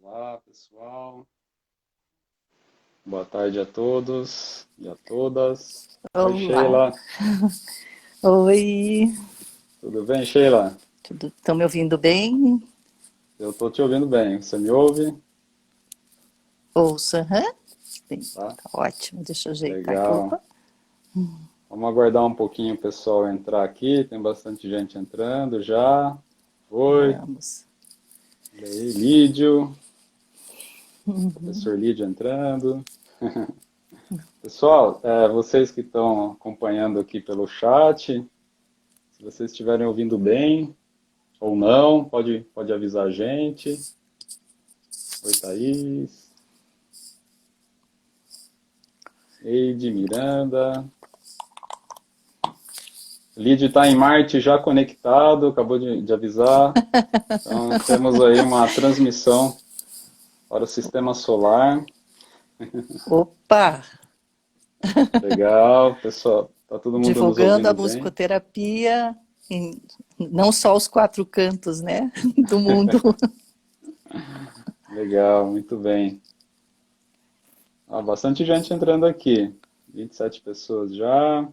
Olá, pessoal. Boa tarde a todos e a todas. Oi, Olá, Sheila. oi, Tudo bem, Sheila? estão me ouvindo bem? Eu estou te ouvindo bem. Você me ouve? Ouça, hã? Bem, Tá? tá ótimo, deixa eu ajeitar aqui, Legal. opa, Vamos aguardar um pouquinho o pessoal entrar aqui. Tem bastante gente entrando já. Oi, vamos. olha aí, Lídio. Professor Lídio entrando. Pessoal, vocês que estão acompanhando aqui pelo chat, se vocês estiverem ouvindo bem ou não, pode avisar a gente. Oi, Thaís. Eide, Miranda. Lídio está em Marte já conectado, acabou de avisar. Então temos aí uma transmissão para o sistema solar. Opa, Legal, pessoal. Tá todo mundo nos divulgando a ouvindo bem? musicoterapia em não só os quatro cantos, né, do mundo. Legal, muito bem. Bastante gente entrando aqui. 27 pessoas já.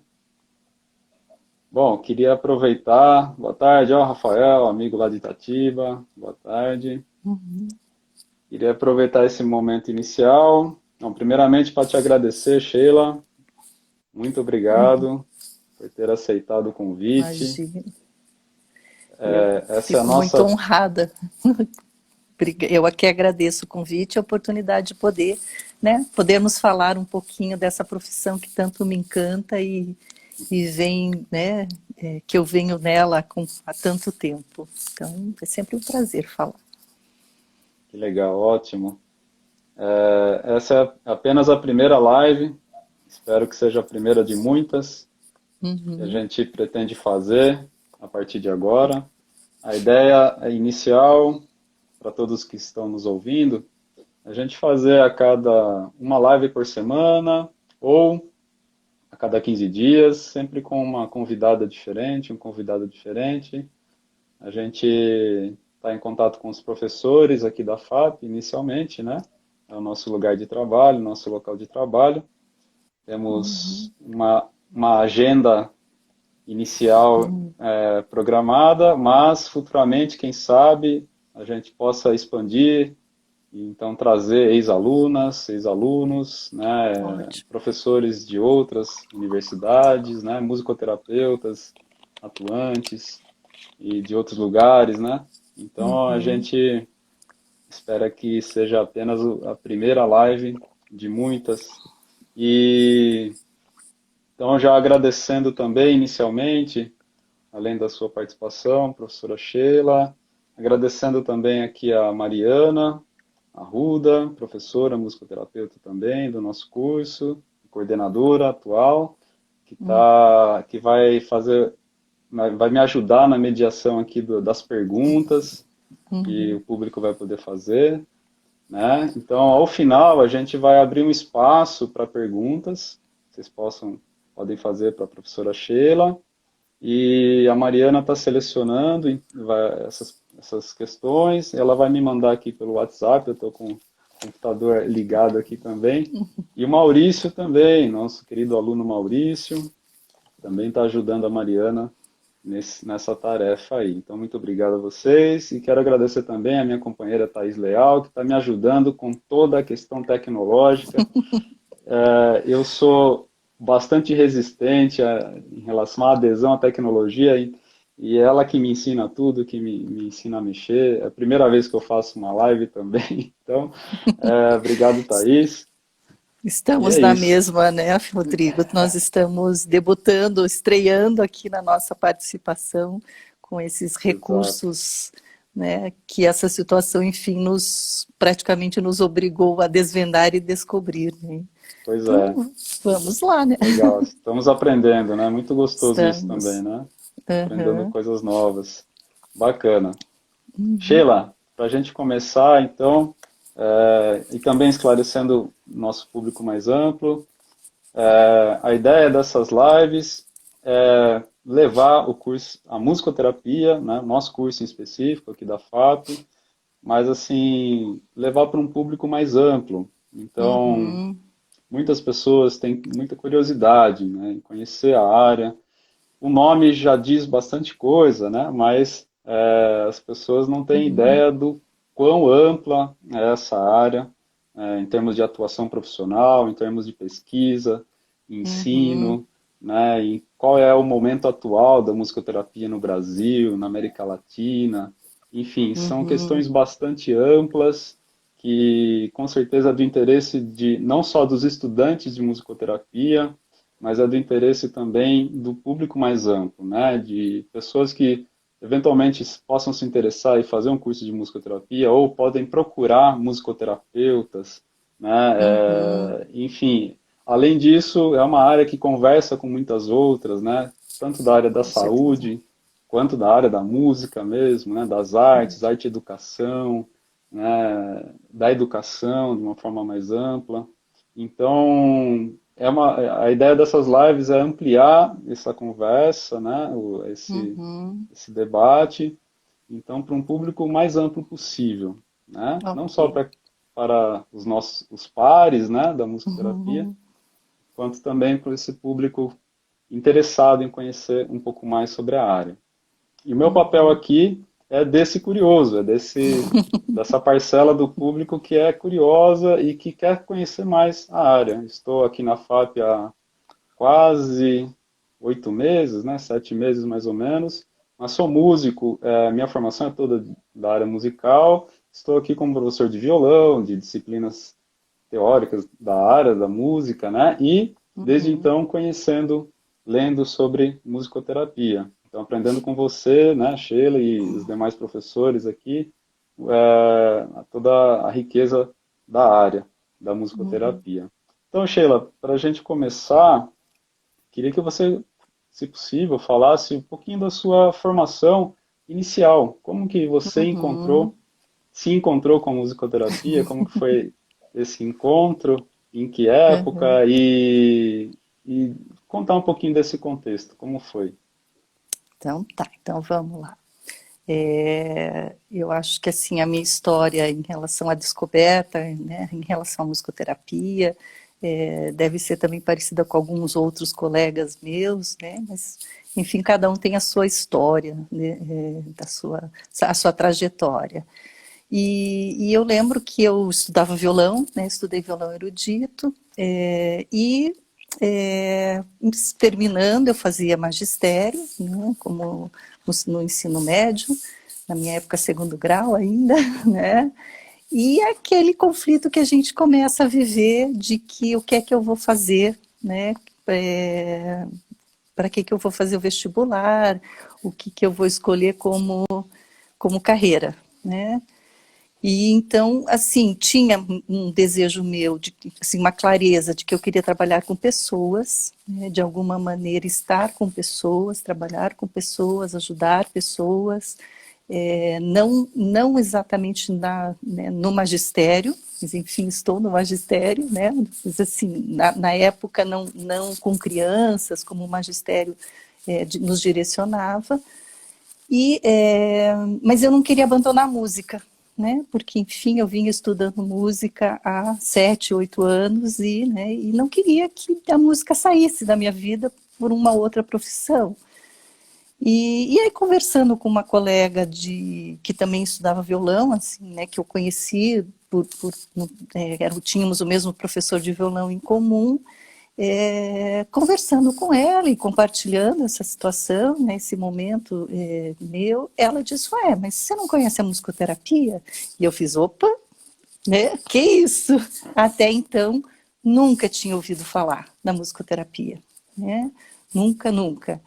Bom, queria aproveitar. Boa tarde, ó, Rafael, amigo lá de Itatiba. Boa tarde. Queria aproveitar esse momento inicial. Então, primeiramente, para te agradecer, Sheila. Muito obrigado por ter aceitado o convite. Imagina, eu Essa é a fico muito nossa. honrada. Eu aqui agradeço o convite e a oportunidade de poder, né, podermos falar um pouquinho dessa profissão que tanto me encanta e vem, né, que eu venho nela há tanto tempo. Então, é sempre um prazer falar. Que legal, ótimo. Essa é apenas a primeira live. Espero que seja a primeira de muitas que a Uhum, gente pretende fazer a partir de agora. A ideia inicial, para todos que estão nos ouvindo, é a gente fazer a cada uma live por semana ou a cada 15 dias, sempre com uma convidada diferente, um convidado diferente. A gente está em contato com os professores aqui da FAP, inicialmente, né? É o nosso lugar de trabalho, nosso local de trabalho. Temos uma agenda inicial programada, mas futuramente, quem sabe, a gente possa expandir e então trazer ex-alunas, ex-alunos, né, ótimo. professores de outras universidades, né, musicoterapeutas atuantes e de outros lugares, né? Então a Uhum, gente espera que seja apenas a primeira live de muitas. E então já agradecendo também inicialmente, além da sua participação, professora Sheila, agradecendo também aqui a Mariana Arruda, professora, musicoterapeuta também do nosso curso, coordenadora atual, que vai fazer, vai me ajudar na mediação aqui das perguntas que o público vai poder fazer, né? Então, ao final, a gente vai abrir um espaço para perguntas, vocês podem fazer para a professora Sheila, e a Mariana está selecionando essas questões, ela vai me mandar aqui pelo WhatsApp, eu estou com o computador ligado aqui também, e o Maurício também, nosso querido aluno Maurício, também está ajudando a Mariana nessa tarefa aí. Então, muito obrigado a vocês e quero agradecer também a minha companheira Thaís Leal, que está me ajudando com toda a questão tecnológica. Eu sou bastante resistente em relação à adesão à tecnologia e ela que me ensina tudo, que me ensina a mexer. É a primeira vez que eu faço uma live também. Então, obrigado, Thaís. E estamos é na isso. mesma, né, Rodrigo? Nós estamos debutando, estreando aqui na nossa participação com esses Exato. recursos, né, que essa situação, enfim, praticamente nos obrigou a desvendar e descobrir, né? Pois é. Então, vamos lá, né? Legal. Estamos aprendendo, né? Muito gostoso isso também, Estamos. né? Aprendendo Uhum. coisas novas. Bacana. Sheila, para a gente começar, então, e também esclarecendo nosso público mais amplo, a ideia dessas lives é levar o curso, a musicoterapia, né, nosso curso em específico aqui da FAP, mas assim, levar para um público mais amplo. Então, Uhum, muitas pessoas têm muita curiosidade, né, em conhecer a área. O nome já diz bastante coisa, né, mas as pessoas não têm uhum, ideia do quão ampla é essa área, em termos de atuação profissional, em termos de pesquisa, uhum, ensino, né, e qual é o momento atual da musicoterapia no Brasil, na América Latina. Enfim, são uhum, questões bastante amplas que com certeza é do interesse de não só dos estudantes de musicoterapia, mas é do interesse também do público mais amplo, né? De pessoas que eventualmente possam se interessar e fazer um curso de musicoterapia ou podem procurar musicoterapeutas, né? uhum. Enfim, além disso, é uma área que conversa com muitas outras, né? Tanto da área da Com certeza. saúde, quanto da área da música mesmo, né? Das artes, arte e educação, né? Da educação de uma forma mais ampla. Então, a ideia dessas lives é ampliar essa conversa, né, Uhum, esse debate, então, para um público mais amplo possível, né, não só ok. para os pares, né, da musicoterapia, Uhum, quanto também para esse público interessado em conhecer um pouco mais sobre a área. E o meu papel uhum, aqui é desse curioso, dessa parcela do público que é curiosa e que quer conhecer mais a área. Estou aqui na FAP há quase 8 meses, né, 7 meses mais ou menos, mas sou músico, minha formação é toda da área musical, estou aqui como professor de violão, de disciplinas teóricas da área da música, né? E desde uhum. então conhecendo, lendo sobre musicoterapia. Então aprendendo com você, né, Sheila e os demais professores aqui, toda a riqueza da área da musicoterapia. Então, Sheila, para a gente começar, queria que você, se possível, falasse um pouquinho da sua formação inicial. Como que você Uhum. se encontrou com a musicoterapia? Como que foi esse encontro? Em que Uhum. época? E contar um pouquinho desse contexto. Como foi? Então tá, então vamos lá. Eu acho que assim a minha história em relação à descoberta, né, em relação à musicoterapia, deve ser também parecida com alguns outros colegas meus, né, mas enfim, cada um tem a sua história, né, a sua trajetória. E eu lembro que eu estudava violão, né, estudei violão erudito, é, terminando eu fazia magistério, né, como no ensino médio, na minha época segundo grau ainda, né, e aquele conflito que a gente começa a viver de que o que é que eu vou fazer, né, para que eu vou fazer o vestibular, o que eu vou escolher como carreira, né, e então, assim, tinha um desejo meu, de, assim, uma clareza de que eu queria trabalhar com pessoas, né, de alguma maneira estar com pessoas, trabalhar com pessoas, ajudar pessoas, não exatamente né, no magistério, mas enfim, estou no magistério, né, mas assim, na época não com crianças, como o magistério nos direcionava, mas eu não queria abandonar a música, né? Porque, enfim, eu vinha estudando música há 7, 8 anos né, e não queria que a música saísse da minha vida por uma outra profissão. E aí, conversando com uma colega que também estudava violão, assim, né, que eu conheci, tínhamos o mesmo professor de violão em comum, conversando com ela e compartilhando essa situação, né, esse momento meu, ela disse, ué, mas você não conhece a musicoterapia? E eu fiz, opa, né, que isso? Até então, nunca tinha ouvido falar da musicoterapia, né, nunca, nunca.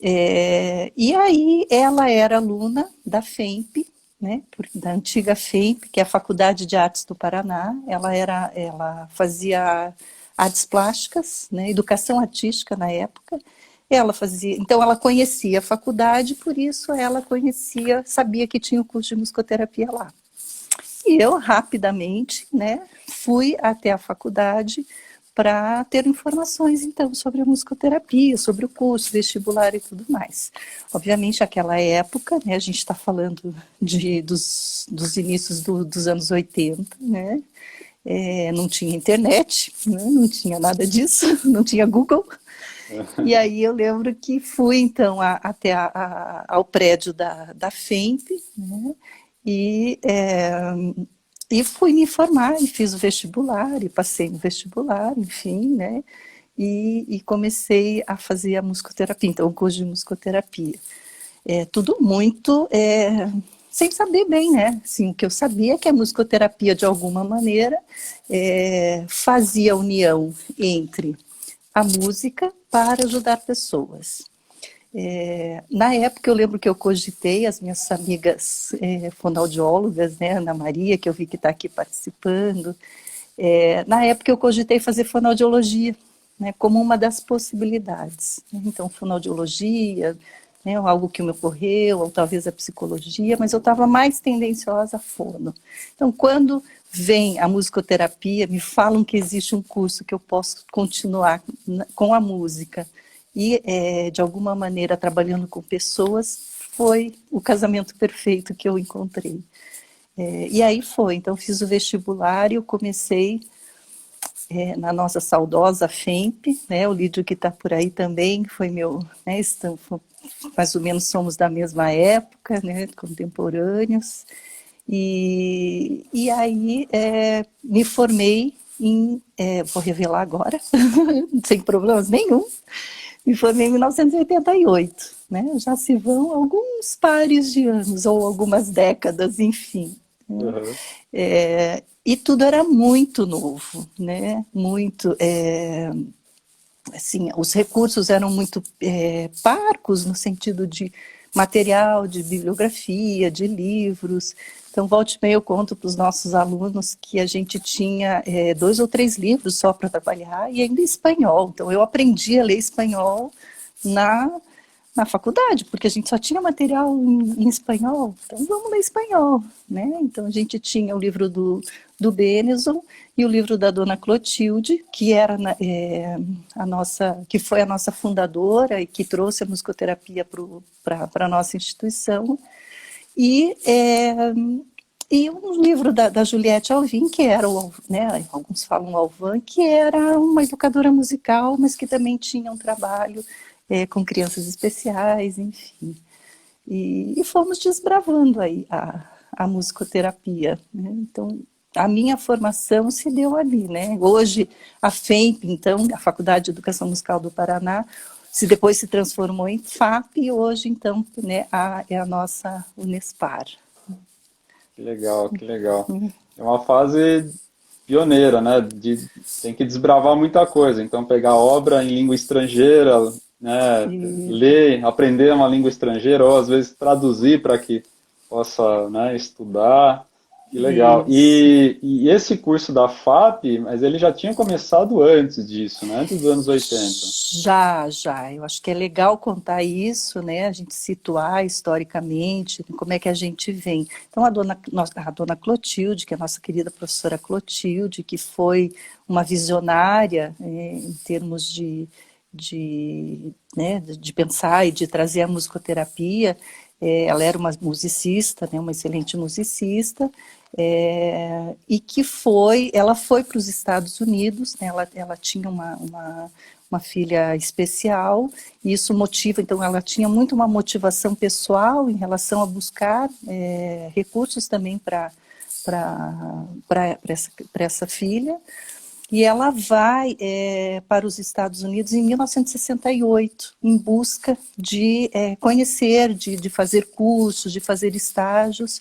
E aí ela era aluna da FEMP, né, da antiga FEMP, que é a Faculdade de Artes do Paraná. Ela fazia artes plásticas, né, educação artística na época. Ela fazia, então ela conhecia a faculdade, por isso ela conhecia, sabia que tinha o curso de musicoterapia lá. E eu rapidamente, né, fui até a faculdade para ter informações, então, sobre a musicoterapia, sobre o curso, vestibular e tudo mais. Obviamente, naquela época, né, a gente está falando dos inícios dos anos 80, né, não tinha internet, né, não tinha nada disso, não tinha Google. E aí eu lembro que fui, então, até ao prédio da FEMP, né, e... E fui me formar e fiz o vestibular, e passei no vestibular, enfim, né? E comecei a fazer a musicoterapia, então o curso de musicoterapia. Tudo muito sem saber bem, né? Assim, o que eu sabia é que a musicoterapia, de alguma maneira, fazia a união entre a música para ajudar pessoas. Na época eu lembro que eu cogitei as minhas amigas fonoaudiólogas, né, Ana Maria, que eu vi que está aqui participando, na época eu cogitei fazer fonoaudiologia, né, como uma das possibilidades. Então, fonoaudiologia, né, algo que me ocorreu, ou talvez a psicologia, mas eu estava mais tendenciosa a fono. Então, quando vem a musicoterapia, me falam que existe um curso que eu posso continuar com a música, e de alguma maneira trabalhando com pessoas, foi o casamento perfeito que eu encontrei. E aí foi, então fiz o vestibular e eu comecei na nossa saudosa FEMP, né, o Lídio que está por aí também, foi meu, né, mais ou menos somos da mesma época, né, contemporâneos, e aí me formei vou revelar agora, sem problemas nenhum, me formei em 1988, né? Já se vão alguns pares de anos, ou algumas décadas, enfim. Né? Uhum. E tudo era muito novo, né? Muito... assim, os recursos eram muito parcos, no sentido de material, de bibliografia, de livros. Então, volta e meia eu conto para os nossos alunos que a gente tinha 2 ou 3 livros só para trabalhar, e ainda em espanhol. Então, eu aprendi a ler espanhol na faculdade, porque a gente só tinha material em espanhol, então vamos ler espanhol, né? Então a gente tinha o livro do Benison e o livro da Dona Clotilde, que era que foi a nossa fundadora e que trouxe a musicoterapia para a nossa instituição, e um livro da Juliette Alvim, que era, né, alguns falam Alvan, que era uma educadora musical, mas que também tinha um trabalho com crianças especiais, enfim. E fomos desbravando aí a musicoterapia. Né? Então, a minha formação se deu ali. Né? Hoje, a FEMP, então, a Faculdade de Educação Musical do Paraná, depois se transformou em FAP, e hoje, então, né, é a nossa Unespar. Que legal, que legal. É uma fase pioneira, né? Tem que desbravar muita coisa. Então, pegar obra em língua estrangeira, né? E, Ler, aprender uma língua estrangeira, ou às vezes traduzir para que possa, né, estudar. Que legal. isso. E esse curso da FAP, mas ele já tinha começado antes disso, né? Antes dos anos 80. Já. Eu acho que é legal contar isso, né? A gente situar historicamente como é que a gente vem. Então, a dona Clotilde, que é a nossa querida professora Clotilde, que foi uma visionária em termos né, de pensar e de trazer a musicoterapia, ela era uma musicista, né, uma excelente musicista, e que ela foi para os Estados Unidos, né, ela tinha uma filha especial, e isso motiva, então ela tinha muito uma motivação pessoal em relação a buscar recursos também para essa filha, e ela vai para os Estados Unidos em 1968, em busca de conhecer, de fazer cursos, de fazer estágios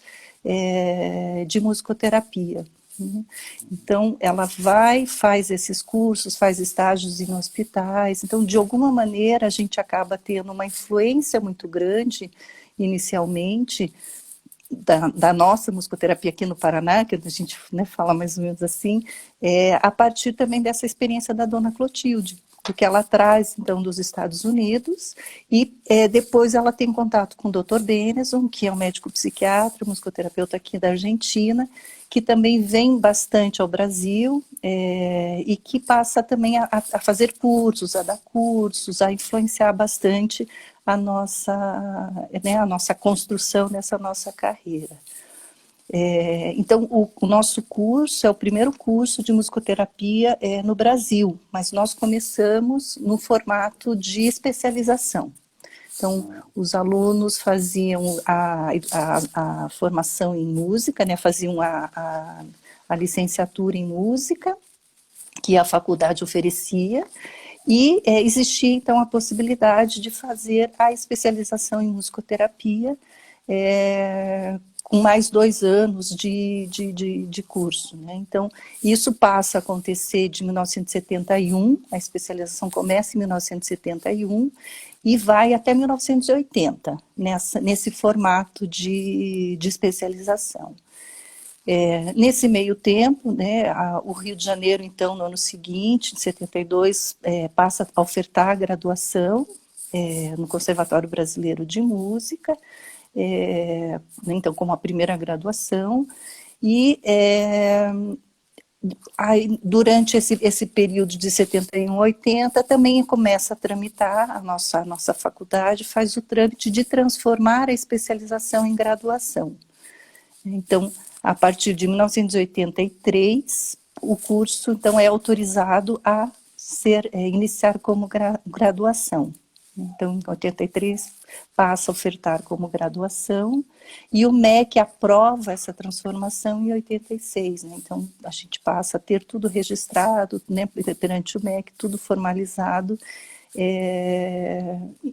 de musicoterapia. Né? Então, ela vai, faz esses cursos, faz estágios em hospitais. Então, de alguma maneira, a gente acaba tendo uma influência muito grande, inicialmente, da nossa musicoterapia aqui no Paraná, que a gente, né, fala mais ou menos assim, a partir também dessa experiência da dona Clotilde, porque ela traz, então, dos Estados Unidos, e depois ela tem contato com o Dr. Benezon, que é um médico psiquiatra, musicoterapeuta aqui da Argentina, que também vem bastante ao Brasil, e que passa também a fazer cursos, a dar cursos, a influenciar bastante né, a nossa construção nessa nossa carreira. Então, o nosso curso é o primeiro curso de musicoterapia no Brasil, mas nós começamos no formato de especialização. Então, os alunos faziam a formação em música, né, faziam a licenciatura em música, que a faculdade oferecia, e existia, então, a possibilidade de fazer a especialização em musicoterapia, com mais 2 anos de curso. Né? Então, isso passa a acontecer de 1971, a especialização começa em 1971 e vai até 1980, nesse formato de especialização. Nesse meio tempo, né, o Rio de Janeiro, então, no ano seguinte, em 72, passa a ofertar a graduação no Conservatório Brasileiro de Música, então, como a primeira graduação, e aí, durante esse período de 71 a 80, também começa a tramitar, a nossa faculdade faz o trâmite de transformar a especialização em graduação. Então, a partir de 1983, o curso, então, é autorizado a iniciar como graduação. Então, em 83, passa a ofertar como graduação, e o MEC aprova essa transformação em 86. Né? Então, a gente passa a ter tudo registrado, né, perante o MEC, tudo formalizado,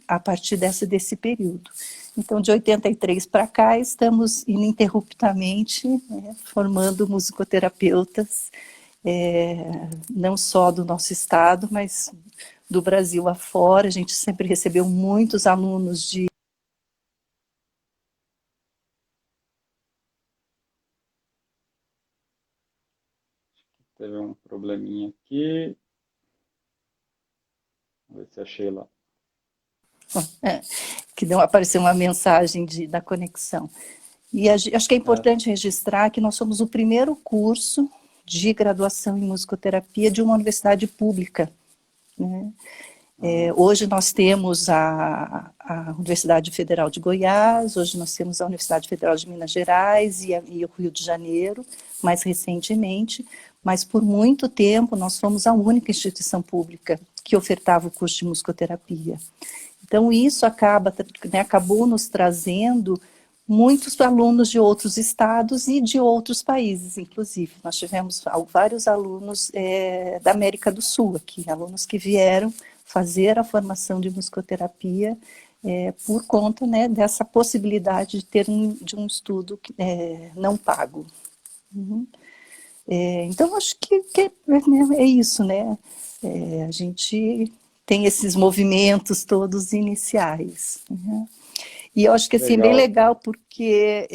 a partir desse período. Então, de 83 para cá, estamos ininterruptamente, né, formando musicoterapeutas, não só do nosso estado, mas do Brasil afora. A gente sempre recebeu muitos alunos de... Teve um probleminha aqui. Vamos ver se achei lá. que não apareceu uma mensagem da conexão. E acho que é importante registrar que nós somos o primeiro curso de graduação em musicoterapia de uma universidade pública. Né? Hoje nós temos a Universidade Federal de Goiás, hoje nós temos a Universidade Federal de Minas Gerais e o Rio de Janeiro, mais recentemente, mas por muito tempo nós fomos a única instituição pública que ofertava o curso de musicoterapia. Então isso acabou nos trazendo muitos alunos de outros estados e de outros países, inclusive. Nós tivemos vários alunos da América do Sul aqui, alunos que vieram fazer a formação de musicoterapia por conta, né, dessa possibilidade de ter de um estudo não pago. Uhum. Então, acho que é isso, né? A gente tem esses movimentos todos iniciais. Né? E eu acho que assim, é bem legal porque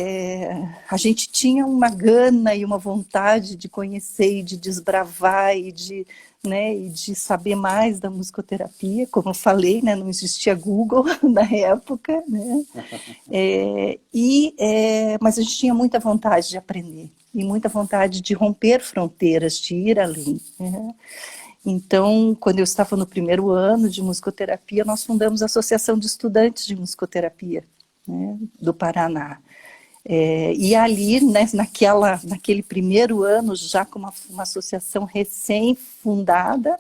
a gente tinha uma gana e uma vontade de conhecer e de desbravar e de, né, e de saber mais da musicoterapia. Como eu falei, né, não existia Google na época, né? Mas a gente tinha muita vontade de aprender e muita vontade de romper fronteiras, de ir além. Né? Então, quando eu estava no primeiro ano de musicoterapia, nós fundamos a Associação de Estudantes de Musicoterapia, né, do Paraná. E ali, né, naquele primeiro ano, já com uma associação recém-fundada,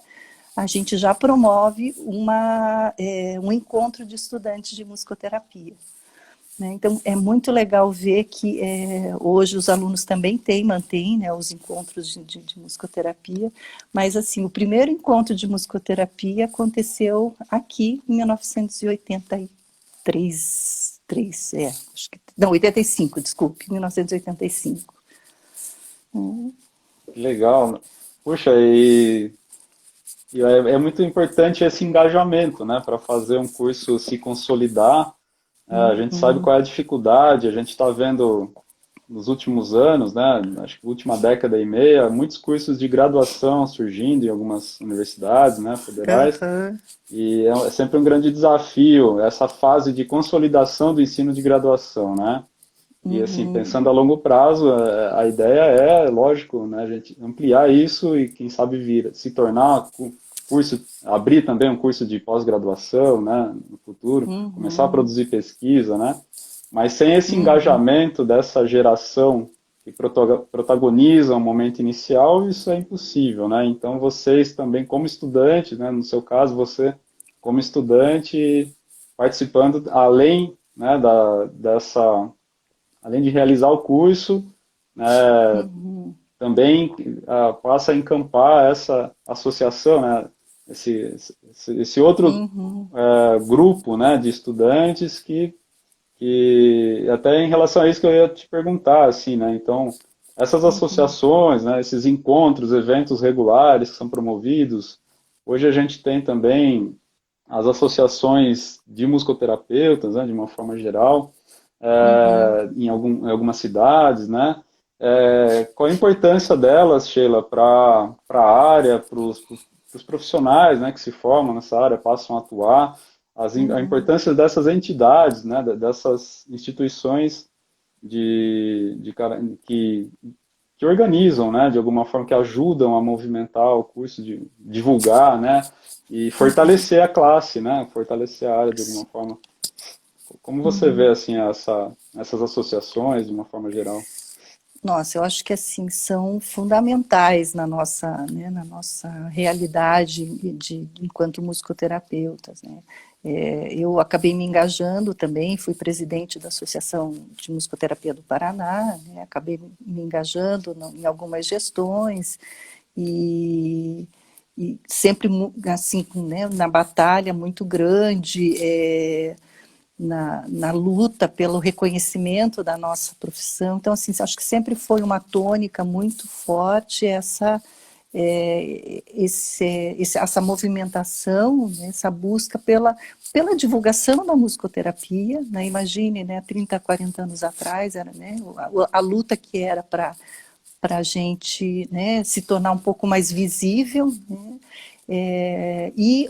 a gente já promove um encontro de estudantes de musicoterapia. Né? Então, é muito legal ver que hoje os alunos também mantêm, né, os encontros de musicoterapia, mas assim, o primeiro encontro de musicoterapia aconteceu aqui em 1983, não, 85, desculpe, 1985. Legal. Puxa, e é muito importante esse engajamento, né, para fazer um curso se consolidar. A gente sabe qual é a dificuldade, a gente está vendo nos últimos anos, né, acho que última década e meia, muitos cursos de graduação surgindo em algumas universidades, né, federais, Aham. e é sempre um grande desafio essa fase de consolidação do ensino de graduação, né? E assim, Uhum. pensando a longo prazo, a ideia é, lógico, né, a gente ampliar isso e quem sabe vir, se tornar curso, abrir também um curso de pós-graduação, né, no futuro, começar a Uhum. produzir pesquisa, né? Mas sem esse Uhum. engajamento dessa geração que protagoniza o momento inicial, isso é impossível, né? Então vocês também, como estudantes, né, no seu caso, você como estudante participando além, né, além de realizar o curso, né, Uhum. também passa a encampar essa associação, né, esse outro Uhum. grupo, né, de estudantes que até em relação a isso que eu ia te perguntar, assim, né, então essas Uhum. associações, né, esses encontros, eventos regulares que são promovidos, hoje a gente tem também as associações de musicoterapeutas, né, de uma forma geral, Uhum. em algumas cidades, né? Qual a importância delas, Sheila, para a área, para os profissionais, né, que se formam nessa área, passam a atuar, a Uhum. importância dessas entidades, né, dessas instituições que, que organizam, né, de alguma forma, que ajudam a movimentar o curso, de divulgar, né, e fortalecer a classe, né, fortalecer a área de alguma forma. Como você vê Uhum. assim essas associações de uma forma geral? Nossa, eu acho que assim são fundamentais na nossa, né, na nossa realidade enquanto musicoterapeutas, né? Eu acabei me engajando também, fui presidente da Associação de Musicoterapia do Paraná, né? Acabei me engajando em algumas gestões e, e sempre assim, né, na batalha muito grande. Na luta pelo reconhecimento da nossa profissão. Então, assim, acho que sempre foi uma tônica muito forte essa movimentação, né, essa busca pela divulgação da musicoterapia, né? Imagine, né, 30, 40 anos atrás, era, né, a luta que era para a gente, né, se tornar um pouco mais visível, né? E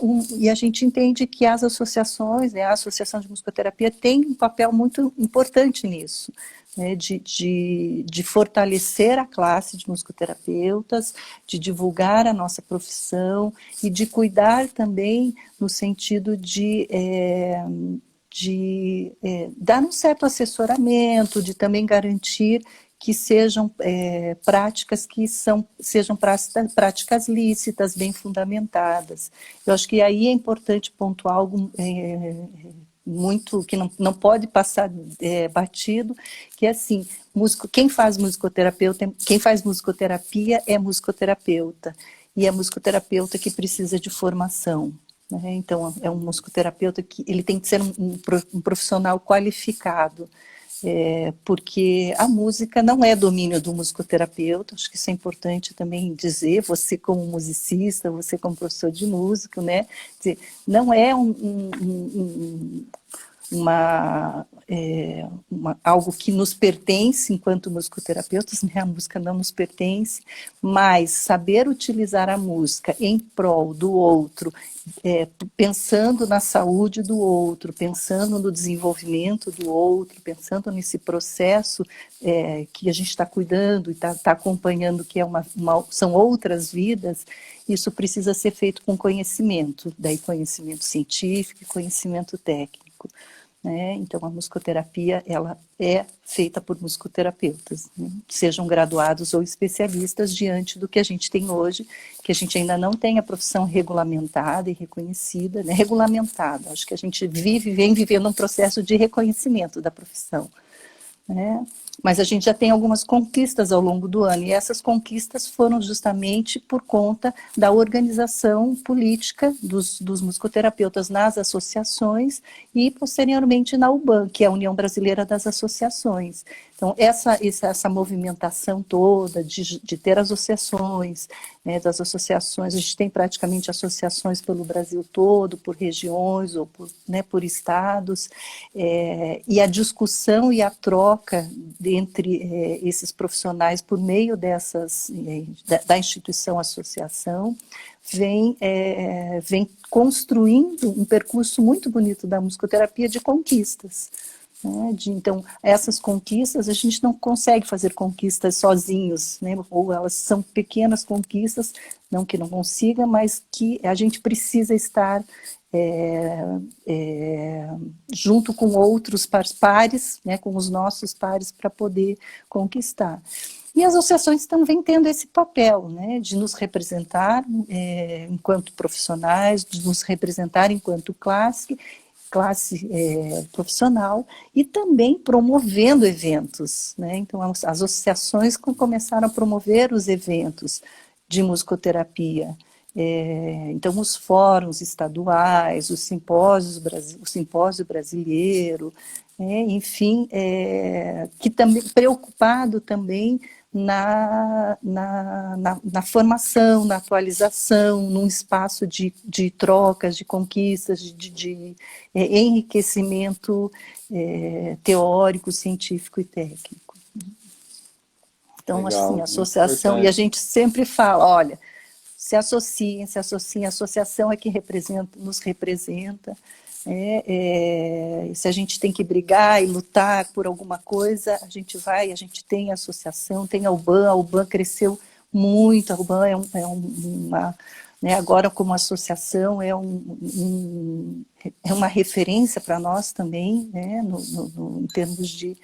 a gente entende que as associações, né, a Associação de Musicoterapia tem um papel muito importante nisso, né, de fortalecer a classe de musicoterapeutas, de divulgar a nossa profissão e de cuidar também no sentido de dar um certo assessoramento, de também garantir que sejam práticas sejam práticas lícitas, bem fundamentadas. Eu acho que aí é importante pontuar algo muito que não pode passar batido, que é assim, quem faz musicoterapia é musicoterapeuta, e é musicoterapeuta que precisa de formação. Né? Então, é um musicoterapeuta que ele tem que ser um profissional qualificado, porque a música não é domínio do musicoterapeuta, acho que isso é importante também dizer, você como musicista, você como professor de música, né? Dizer, não é algo que nos pertence enquanto musicoterapeutas, né? A música não nos pertence, mas saber utilizar a música em prol do outro, pensando na saúde do outro, pensando no desenvolvimento do outro, pensando nesse processo que a gente está cuidando e está acompanhando, que são outras vidas, isso precisa ser feito com conhecimento, daí conhecimento científico e conhecimento técnico. Né? Então, a musicoterapia ela é feita por musicoterapeutas, né? Sejam graduados ou especialistas, diante do que a gente tem hoje, que a gente ainda não tem a profissão regulamentada e reconhecida, né? Regulamentada, acho que a gente vem vivendo um processo de reconhecimento da profissão. Né? Mas a gente já tem algumas conquistas ao longo do ano, e essas conquistas foram justamente por conta da organização política dos musicoterapeutas nas associações e, posteriormente, na UBAN, que é a União Brasileira das Associações. Então, essa movimentação toda de ter associações, né, das associações, a gente tem praticamente associações pelo Brasil todo, por regiões ou por estados, e a discussão e a troca entre esses profissionais por meio da instituição associação vem construindo um percurso muito bonito da musicoterapia de conquistas. Né? Então, essas conquistas, a gente não consegue fazer conquistas sozinhos, né? Ou elas são pequenas conquistas, não que não consiga, mas que a gente precisa estar junto com outros pares, né, com os nossos pares, para poder conquistar. E as associações também tendo esse papel, né, de nos representar enquanto profissionais, de nos representar enquanto classe profissional, e também promovendo eventos, né? Então as associações começaram a promover os eventos de musicoterapia. Então os fóruns estaduais, o simpósio brasileiro, enfim, que também preocupado também na formação, na atualização, num espaço de trocas, de conquistas, de enriquecimento teórico, científico e técnico. Então, Legal, assim, a muito associação, e a importante. gente sempre fala, olha, se associem, a associação é que nos representa. Se a gente tem que brigar e lutar por alguma coisa, a gente tem a associação, tem a UBAN cresceu muito, a UBAN uma, né, agora como associação é uma referência para nós também, né, em termos de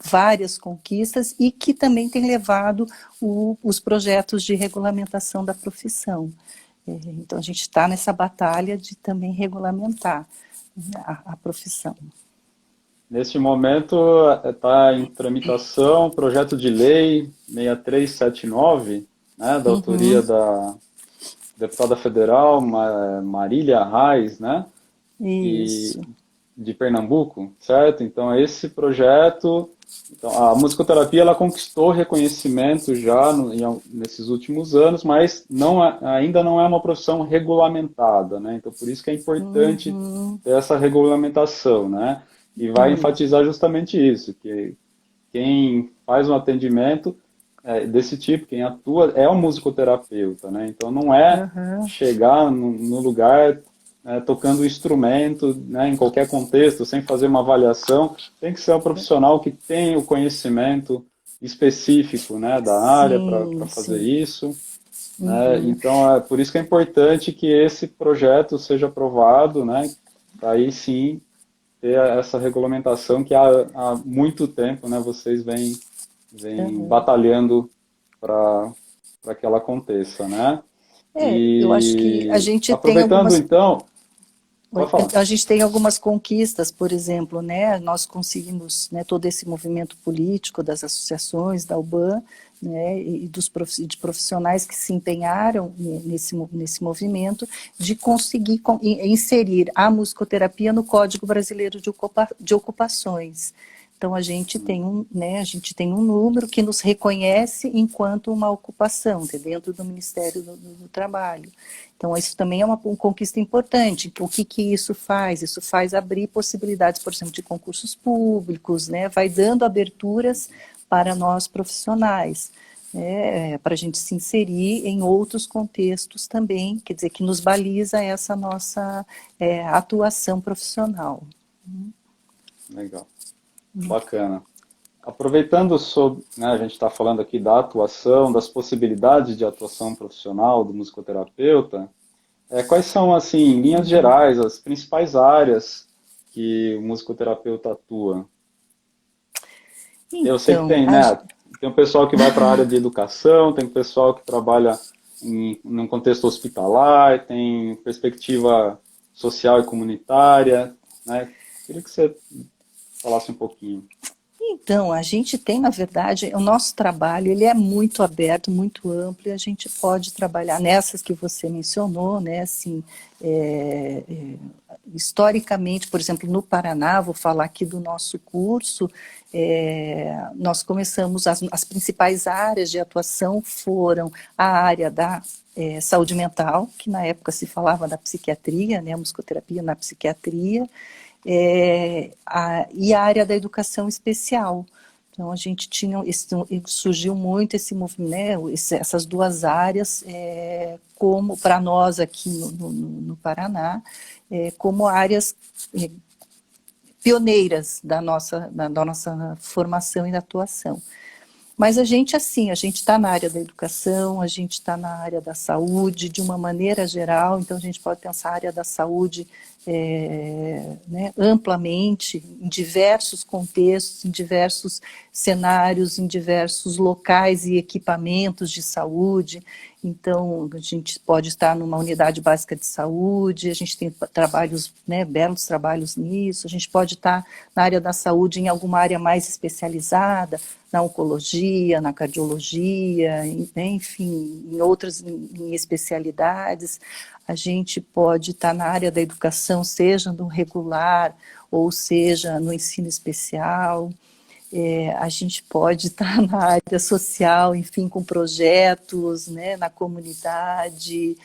várias conquistas, e que também tem levado os projetos de regulamentação da profissão. Então, a gente está nessa batalha de também regulamentar a profissão. Neste momento está em tramitação o projeto de lei 6379, né, da autoria da deputada federal Marília Reis, né, Isso. de Pernambuco, certo? Então, esse projeto, então, a musicoterapia ela conquistou reconhecimento já nesses últimos anos, mas ainda não é uma profissão regulamentada, né? Então, por isso que é importante ter essa regulamentação, né? E vai enfatizar justamente isso, que quem faz um atendimento desse tipo, quem atua, é um musicoterapeuta, né? Então, não é chegar no lugar tocando o instrumento, né, em qualquer contexto, sem fazer uma avaliação. Tem que ser um profissional que tem o conhecimento específico, né, da área para fazer isso. Né? Então, por isso que é importante que esse projeto seja aprovado, né, para aí sim ter essa regulamentação que há muito tempo, né, vocês vêm batalhando para que ela aconteça, né? Eu acho que a E gente tem aproveitando algumas... então, pode falar. A gente tem algumas conquistas, por exemplo, né, nós conseguimos, né, todo esse movimento político das associações, da UBAN, né, e de profissionais que se empenharam nesse movimento, de conseguir inserir a musicoterapia no Código Brasileiro de Ocupações. Então, a gente tem um número que nos reconhece enquanto uma ocupação, dentro do Ministério do Trabalho. Então, isso também é uma conquista importante. O que isso faz? Isso faz abrir possibilidades, por exemplo, de concursos públicos, né? Vai dando aberturas para nós profissionais, para a gente se inserir em outros contextos também, quer dizer, que nos baliza essa nossa atuação profissional. Legal. Bacana. Aproveitando sobre, né, a gente está falando aqui da atuação, das possibilidades de atuação profissional do musicoterapeuta, quais são, assim, em linhas gerais, as principais áreas que o musicoterapeuta atua? Eu sei que Então, tem, né, tem um pessoal que vai para a área de educação, tem um pessoal que trabalha num contexto hospitalar, tem perspectiva social e comunitária, né? Queria que você falasse um pouquinho. Então, a gente tem, na verdade, o nosso trabalho, ele é muito aberto, muito amplo, e a gente pode trabalhar nessas que você mencionou, né, assim, historicamente, por exemplo, no Paraná, vou falar aqui do nosso curso, nós começamos, as principais áreas de atuação foram a área da saúde mental, que na época se falava da psiquiatria, né, a musicoterapia na psiquiatria, e a área da educação especial. Então, a gente tinha, surgiu muito esse movimento, né, essas duas áreas, como para nós aqui no Paraná, como áreas pioneiras da nossa formação e da atuação. Mas a gente, assim, a gente está na área da educação, a gente está na área da saúde, de uma maneira geral, então a gente pode pensar a área da saúde né, amplamente, em diversos contextos, em diversos cenários, em diversos locais e equipamentos de saúde. Então, a gente pode estar numa unidade básica de saúde, a gente tem trabalhos, né, belos trabalhos nisso, a gente pode estar na área da saúde em alguma área mais especializada, na oncologia, na cardiologia, enfim, em outras em especialidades. A gente pode estar na área da educação, seja no regular ou seja no ensino especial. A gente pode estar na área social, enfim, com projetos, né, na comunidade.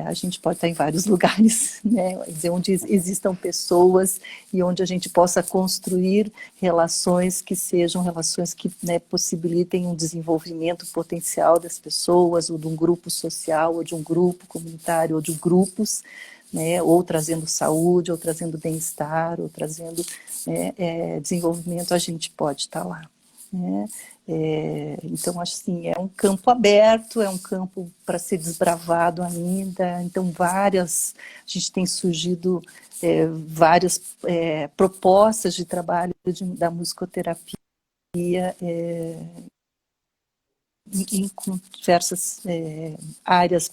A gente pode estar em vários lugares, né, onde existam pessoas e onde a gente possa construir relações que sejam relações que, né, possibilitem um desenvolvimento potencial das pessoas, ou de um grupo social, ou de um grupo comunitário, ou de grupos, né, ou trazendo saúde, ou trazendo bem-estar, ou trazendo desenvolvimento, a gente pode estar lá. Né? Então, assim, é um campo aberto, é um campo para ser desbravado ainda, então a gente tem surgido várias propostas de trabalho da musicoterapia em diversas áreas.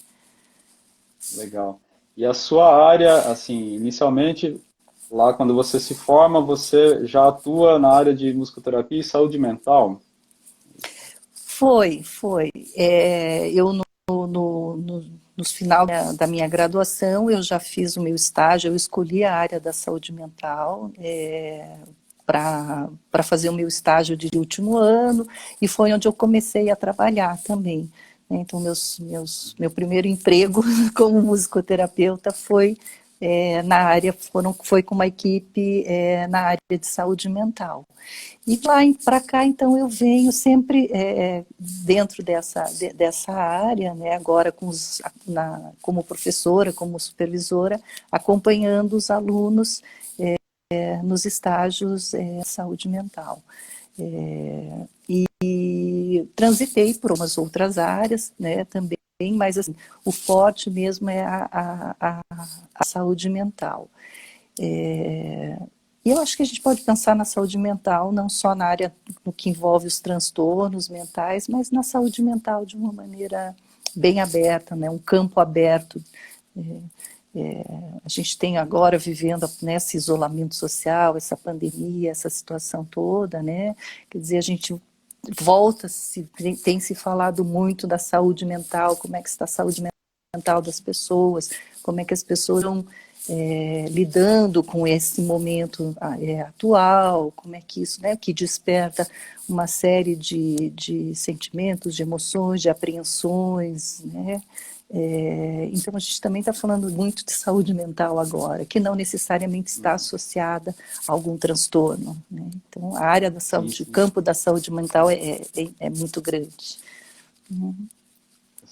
Legal. E a sua área, assim, inicialmente, lá quando você se forma, você já atua na área de musicoterapia e saúde mental? Foi. Eu no final da minha graduação, eu já fiz o meu estágio, eu escolhi a área da saúde mental para fazer o meu estágio de último ano, e foi onde eu comecei a trabalhar também. Então, meu primeiro emprego como musicoterapeuta foi foi com uma equipe na área de saúde mental. E lá para cá, então, eu venho sempre dentro dessa área, né, agora como professora, como supervisora, acompanhando os alunos nos estágios saúde mental. E transitei por umas outras áreas, né, também, mas assim, o forte mesmo é a saúde mental. E eu acho que a gente pode pensar na saúde mental não só na área no que envolve os transtornos mentais, mas na saúde mental de uma maneira bem aberta, né? Um campo aberto. A gente tem agora vivendo nesse isolamento social, essa pandemia, essa situação toda, né? Quer dizer, a gente tem se falado muito da saúde mental, como é que está a saúde mental das pessoas, como é que as pessoas estão lidando com esse momento atual, como é que isso, né, que desperta uma série de sentimentos, de emoções, de apreensões, né? Então a gente também está falando muito de saúde mental agora, que não necessariamente está associada a algum transtorno, né? Então a área da Sim, saúde, o sim, campo da saúde mental é muito grande. com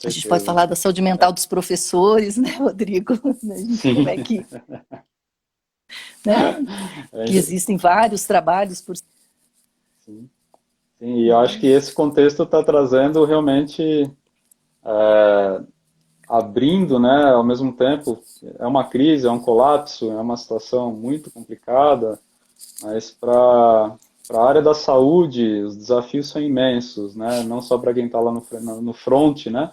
A gente pode certeza. falar da saúde mental dos professores, né, Rodrigo? Como Sim. é que, né? Que existem vários trabalhos por. Sim, sim, e eu acho que esse contexto está trazendo realmente, abrindo, né, ao mesmo tempo, é uma crise, é um colapso, é uma situação muito complicada, mas para a área da saúde, os desafios são imensos, né, não só para quem está lá no front, né,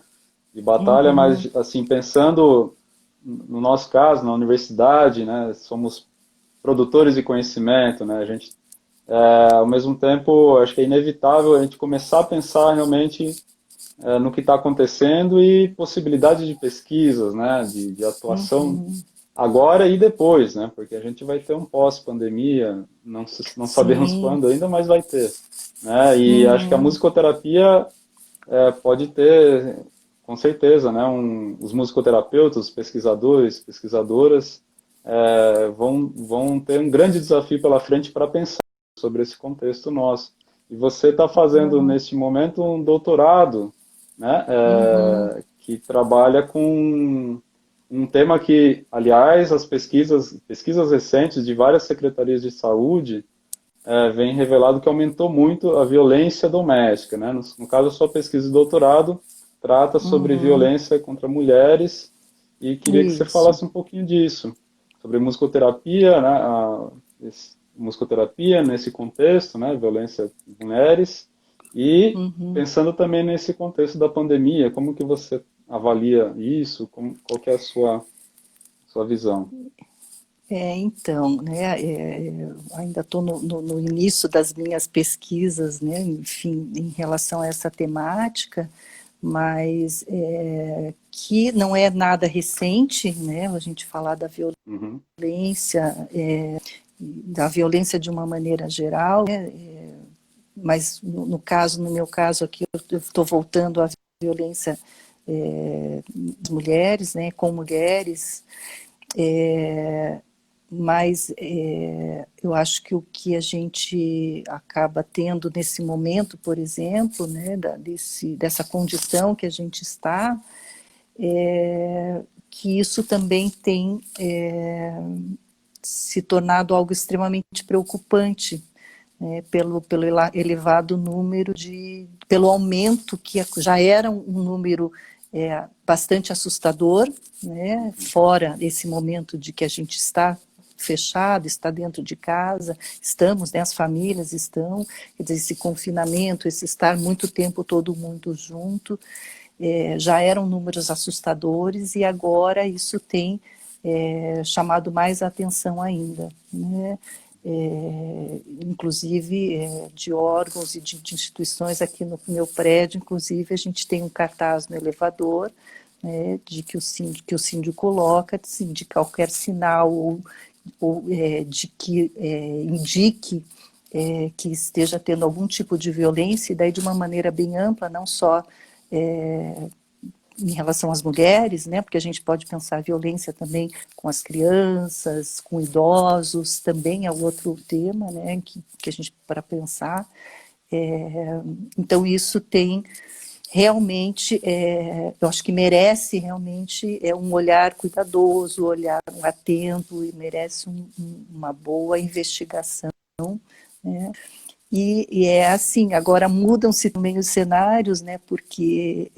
de batalha, mas, assim, pensando no nosso caso, na universidade, né, somos produtores de conhecimento, né? A gente, ao mesmo tempo, acho que é inevitável a gente começar a pensar realmente no que está acontecendo e possibilidade de pesquisas, né? De atuação Uhum. agora e depois, né? Porque a gente vai ter um pós-pandemia, não sabemos Sim. quando ainda, mas vai ter, né? E acho que a Uhum. musicoterapia pode ter, com certeza, né? Os musicoterapeutas, os pesquisadores, pesquisadoras, vão ter um grande desafio pela frente para pensar sobre esse contexto nosso. E você está fazendo, Uhum. neste momento, um doutorado, né? Uhum. Que trabalha com um tema que, aliás, as pesquisas recentes de várias secretarias de saúde vem revelado que aumentou muito a violência doméstica, né? No caso, a sua pesquisa de doutorado trata sobre Uhum. violência contra mulheres e queria que você Isso. falasse um pouquinho disso, sobre musicoterapia, né? Musicoterapia nesse contexto, né? Violência de mulheres e Uhum. pensando também nesse contexto da pandemia, como que você avalia isso? Qual que é a sua visão? Então, né, ainda estou no início das minhas pesquisas, né, enfim, em relação a essa temática, mas que não é nada recente, né, a gente falar Uhum, violência, da violência de uma maneira geral, né, mas no meu caso aqui, eu estou voltando à violência das mulheres, né, com mulheres, mas eu acho que o que a gente acaba tendo nesse momento, por exemplo, né, dessa condição que a gente está, que isso também tem se tornado algo extremamente preocupante, né, pelo elevado número pelo aumento que já era um número bastante assustador, né, uhum, fora esse momento de que a gente está fechado, está dentro de casa, estamos, né, as famílias estão, quer dizer, esse confinamento, esse estar muito tempo todo mundo junto, já eram números assustadores e agora isso tem chamado mais atenção ainda, né? Inclusive de órgãos e de instituições aqui no meu prédio, inclusive a gente tem um cartaz no elevador, né, que o síndico coloca, assim, de qualquer sinal ou de que indique que esteja tendo algum tipo de violência, e daí de uma maneira bem ampla, não só em relação às mulheres, né, porque a gente pode pensar violência também com as crianças, com idosos, também é outro tema, né, que a gente para pensar. Então isso tem realmente, eu acho que merece realmente um olhar cuidadoso, um olhar atento e merece uma boa investigação, né? E é assim, agora mudam-se também os cenários, né? Porque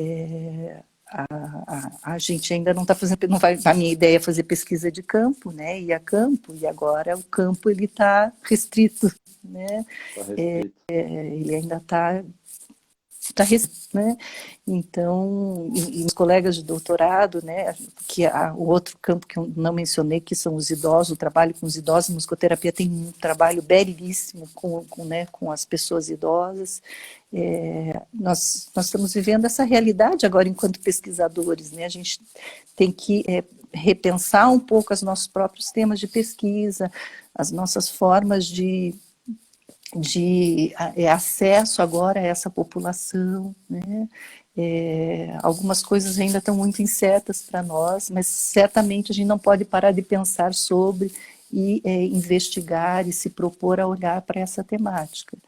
a gente ainda não está fazendo, não vai, a minha ideia é fazer pesquisa de campo, né? Ir a campo, e agora o campo ele está restrito, né? está restrito. Ele ainda está restrito, né? Então, e os colegas de doutorado, né? Que o outro campo que eu não mencionei, que são os idosos, o trabalho com os idosos, a musicoterapia tem um trabalho belíssimo né, com as pessoas idosas. Nós estamos vivendo essa realidade agora enquanto pesquisadores, né? A gente tem que repensar um pouco os nossos próprios temas de pesquisa, as nossas formas de acesso agora a essa população, né? Algumas coisas ainda estão muito incertas para nós, mas certamente a gente não pode parar de pensar sobre e investigar e se propor a olhar para essa temática,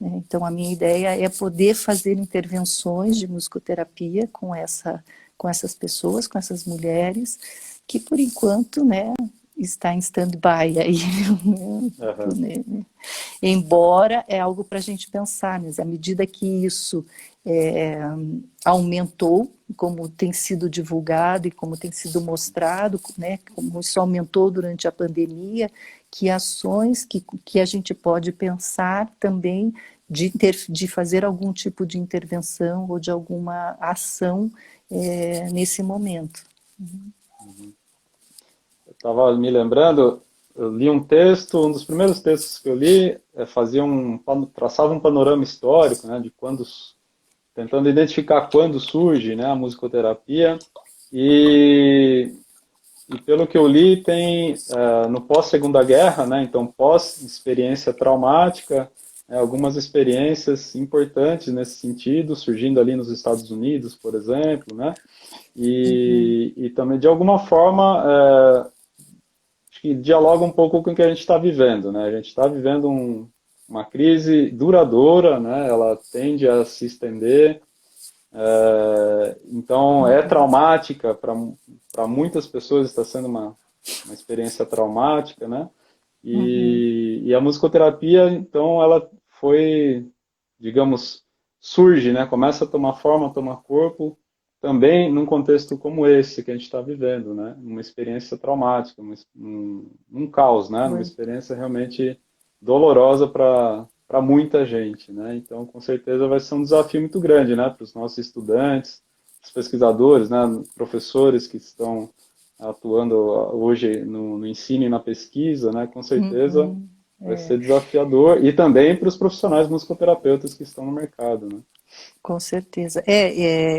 né? Então, a minha ideia é poder fazer intervenções de musicoterapia com essas pessoas, com essas mulheres, que por enquanto, né, está em stand-by aí, Aham, né? Embora é algo para a gente pensar, mas à medida que isso é, aumentou, como tem sido divulgado e como tem sido mostrado, né, como isso aumentou durante a pandemia, que ações que a gente pode pensar também de fazer algum tipo de intervenção ou de alguma ação nesse momento. uhum. Eu estava me lembrando, eu li um texto, um dos primeiros textos que eu li, traçava um panorama histórico, né, de quando, tentando identificar quando surge, né, a musicoterapia, e, e pelo que eu li, tem no pós-Segunda Guerra, né, então pós-experiência traumática, algumas experiências importantes nesse sentido, surgindo ali nos Estados Unidos, por exemplo, né, e também, de alguma forma, acho que dialoga um pouco com o que a gente está vivendo, né? A gente está vivendo uma crise duradoura, né? Ela tende a se estender, então é traumática para muitas pessoas, está sendo uma experiência traumática, né? Uhum. E a musicoterapia, então, ela foi, digamos, surge, né? Começa a tomar forma, tomar corpo, também num contexto como esse que a gente está vivendo, né? Uma experiência traumática, um caos, né? Uma Foi. experiência realmente dolorosa para muita gente, né? Então, com certeza vai ser um desafio muito grande, né? Para os nossos estudantes, os pesquisadores, né? Professores que estão atuando hoje no ensino e na pesquisa, né? Com certeza Uhum. vai ser desafiador e também para os profissionais musicoterapeutas que estão no mercado, né? Com certeza.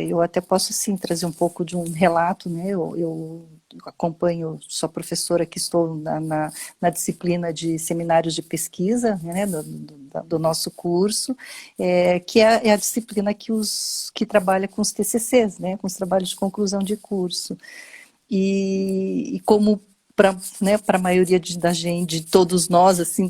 Eu até posso sim trazer um pouco de um relato, né? Eu acompanho, sou professora que estou na disciplina de seminários de pesquisa, né? Do nosso curso, que é a disciplina que trabalha com os TCCs, né? Com os trabalhos de conclusão de curso. E como para, né, para a maioria da gente, de todos nós, assim,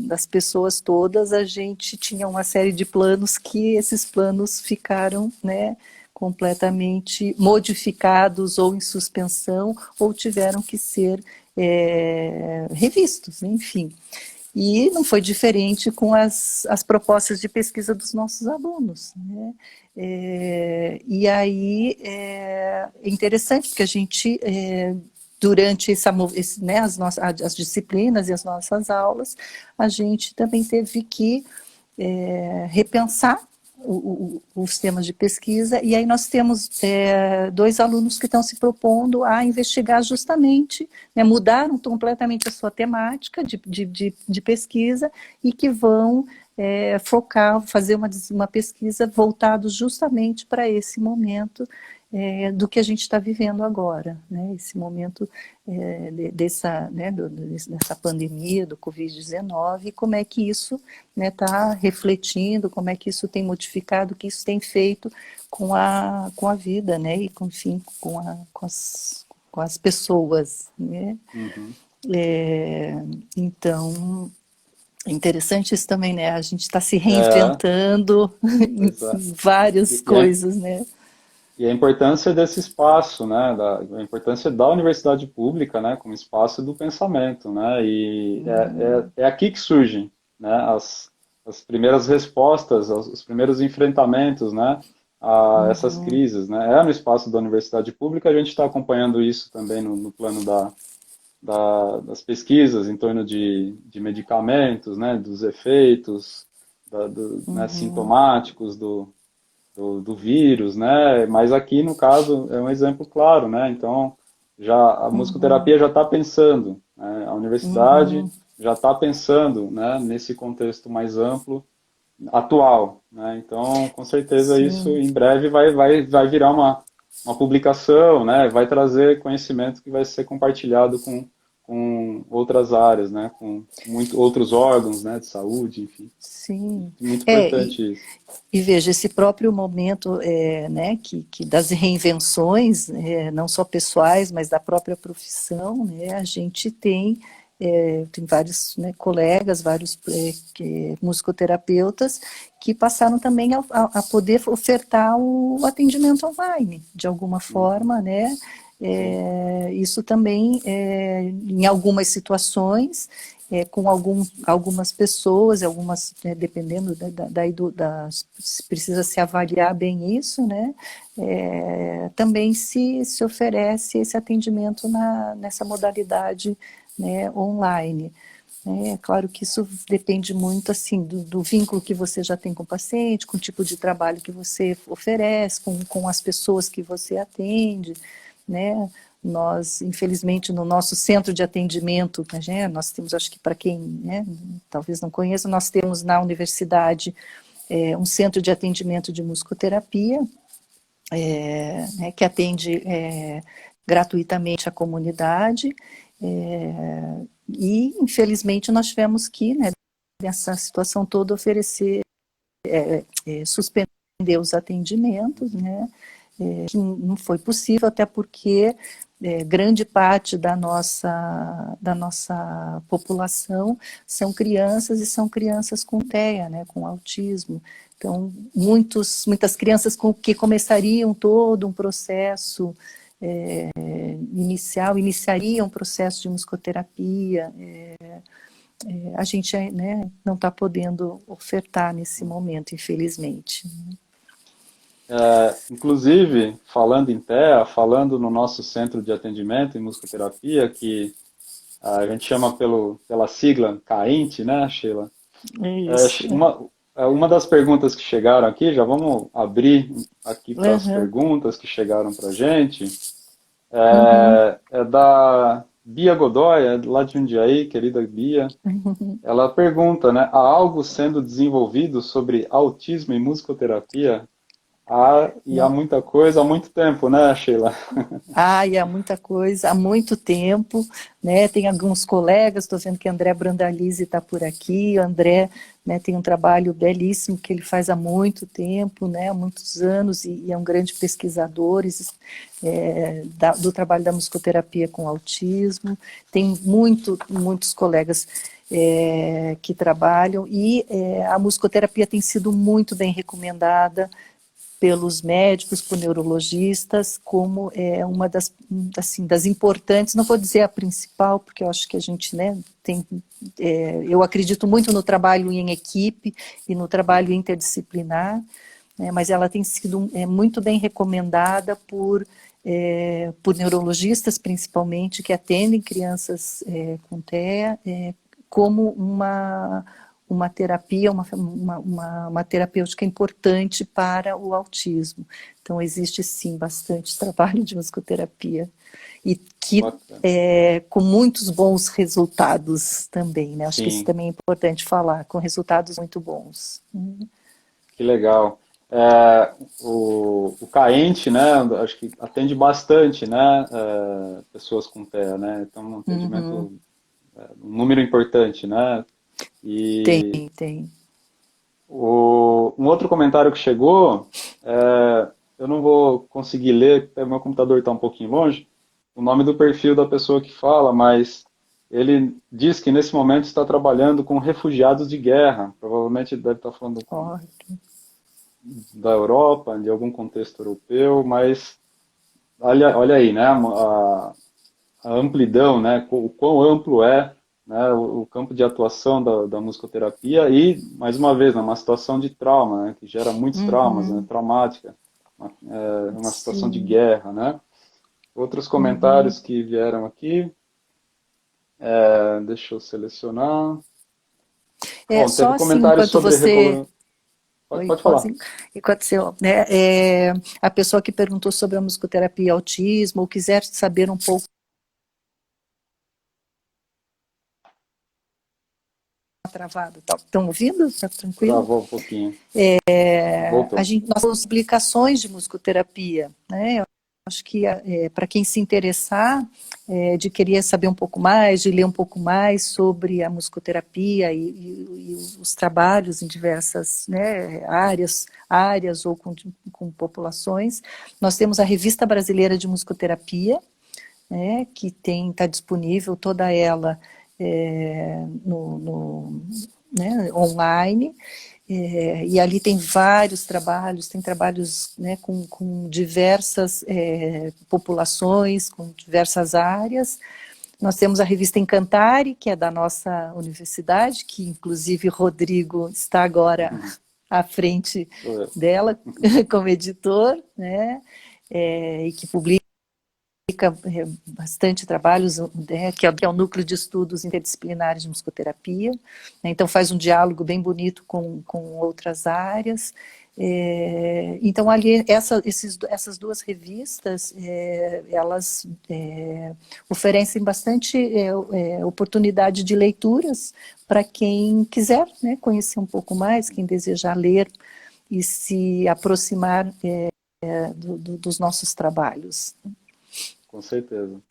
das pessoas todas, a gente tinha uma série de planos que esses planos ficaram, né, completamente modificados ou em suspensão ou tiveram que ser revistos, enfim. E não foi diferente com as propostas de pesquisa dos nossos alunos, né? E aí é interessante porque a gente durante né, as disciplinas e as nossas aulas, a gente também teve que repensar os temas de pesquisa, e aí nós temos dois alunos que estão se propondo a investigar justamente, né, mudaram completamente a sua temática de pesquisa e que vão focar, fazer uma pesquisa voltada justamente para esse momento do que a gente está vivendo agora, né? Esse momento dessa pandemia do Covid-19 e como é que isso está refletindo, como é que isso tem modificado, o que isso tem feito com a vida, né? E enfim, com as pessoas, né? Uhum. Então, é interessante isso também, né? A gente está se É, reinventando em pois é. várias E, e, a, coisas, né? e a importância desse espaço, né? A importância da universidade pública, né? Como espaço do pensamento, né? E é aqui que surgem, né? As primeiras respostas, os primeiros enfrentamentos, né? A essas Uhum, crises, né? É no espaço da universidade pública, a gente está acompanhando isso também no plano das pesquisas em torno de medicamentos, né, dos efeitos né, uhum, sintomáticos do vírus, né, mas aqui no caso é um exemplo claro, né, então já a uhum, musicoterapia já está pensando, né, a universidade uhum. já está pensando, né, nesse contexto mais amplo atual, né, então com certeza isso Sim, em breve vai virar uma publicação, né, vai trazer conhecimento que vai ser compartilhado com outras áreas, né, com outros órgãos, né, de saúde, enfim. sim. Muito É, e, importante isso. e veja, esse próprio momento né, que das reinvenções, não só pessoais, mas da própria profissão, né, a gente tem vários né, colegas, vários musicoterapeutas que passaram também a poder ofertar o atendimento online, de alguma Uhum. forma, né? Sim. Isso também, em algumas situações, com algumas pessoas, dependendo se precisa se avaliar bem isso, né? Também se oferece esse atendimento nessa modalidade né, online. É claro que isso depende muito assim do vínculo que você já tem com o paciente, com o tipo de trabalho que você oferece, com as pessoas que você atende, né? Nós, infelizmente, no nosso centro de atendimento, né, nós temos, acho que para quem, né, talvez não conheça, nós temos na universidade um centro de atendimento de musicoterapia, né, que atende gratuitamente a comunidade, e infelizmente nós tivemos que, né, nessa situação toda, oferecer, suspender os atendimentos, né, que não foi possível, até porque grande parte da nossa população são crianças, e são crianças com TEA, né, com autismo. Então, muitas crianças que começariam todo um processo iniciariam um processo de musicoterapia, a gente, né, não está podendo ofertar nesse momento, infelizmente. Inclusive, falando em TEA, falando no nosso centro de atendimento em musicoterapia, que a gente chama pela sigla CAINT, né, Sheila? Isso. Uma das perguntas que chegaram aqui, já vamos abrir aqui para as Uhum. perguntas que chegaram para a gente, Uhum. é da Bia Godoy, lá de Jundiaí, querida Bia. Ela pergunta, né, há algo sendo desenvolvido sobre autismo e musicoterapia? Há muita coisa há muito tempo, né, Sheila? E há muita coisa, há muito tempo, né? Tem alguns colegas, estou vendo que André Brandalize está por aqui. O André, né, tem um trabalho belíssimo que ele faz há muito tempo, né, há muitos anos, e é um grande pesquisador do trabalho da musicoterapia com autismo. Tem muitos colegas que trabalham, e a musicoterapia tem sido muito bem recomendada pelos médicos, por neurologistas, como uma das importantes, não vou dizer a principal, porque eu acho que a gente, né, eu acredito muito no trabalho em equipe e no trabalho interdisciplinar, né, mas ela tem sido muito bem recomendada por neurologistas, principalmente, que atendem crianças com TEA, como uma terapia, uma terapêutica importante para o autismo. Então, existe sim bastante trabalho de musicoterapia, e que com muitos bons resultados também, né? Acho que isso Sim, também é importante falar, com resultados muito bons. que legal. O Caente, né, acho que atende bastante, né, pessoas com TEA, né, então um atendimento, um número importante, né, e Tem. um outro comentário que chegou, eu não vou conseguir ler, porque o meu computador está um pouquinho longe, o nome do perfil da pessoa que fala, mas ele diz que nesse momento está trabalhando com refugiados de guerra, provavelmente deve estar falando da Europa, de algum contexto europeu, mas olha aí, né, a amplidão, né, o quão amplo é, né, o campo de atuação da musicoterapia e, mais uma vez, numa situação de trauma, né, que gera muitos traumas, né, traumática, uma situação de Sim. guerra, né. Outros comentários que vieram aqui, deixa eu selecionar. Bom, Só teve assim, comentários enquanto sobre... você... Oi, Pode falar. enquanto você, né, a pessoa que perguntou sobre a musicoterapia e autismo, ou quiser saber um pouco travado, estão ouvindo? Está tranquilo? Travou um pouquinho. Voltou. Nós temos explicações de musicoterapia, né? Eu acho que para quem se interessar, de querer saber um pouco mais, de ler um pouco mais sobre a musicoterapia e os trabalhos em diversas, né, áreas ou com populações, nós temos a Revista Brasileira de Musicoterapia, né, que está disponível toda ela né, online, e ali tem vários trabalhos, tem trabalhos, né, com diversas populações, com diversas áreas. Nós temos a revista Encantare, que é da nossa universidade, que inclusive Rodrigo está agora à frente dela como editor, né, e que publica bastante trabalhos, que é o Núcleo de Estudos Interdisciplinares de Musicoterapia, né? Então faz um diálogo bem bonito com outras áreas. Então ali essas duas revistas, elas oferecem bastante oportunidade de leituras para quem quiser, né, conhecer um pouco mais, quem desejar ler e se aproximar dos nossos trabalhos. Com certeza.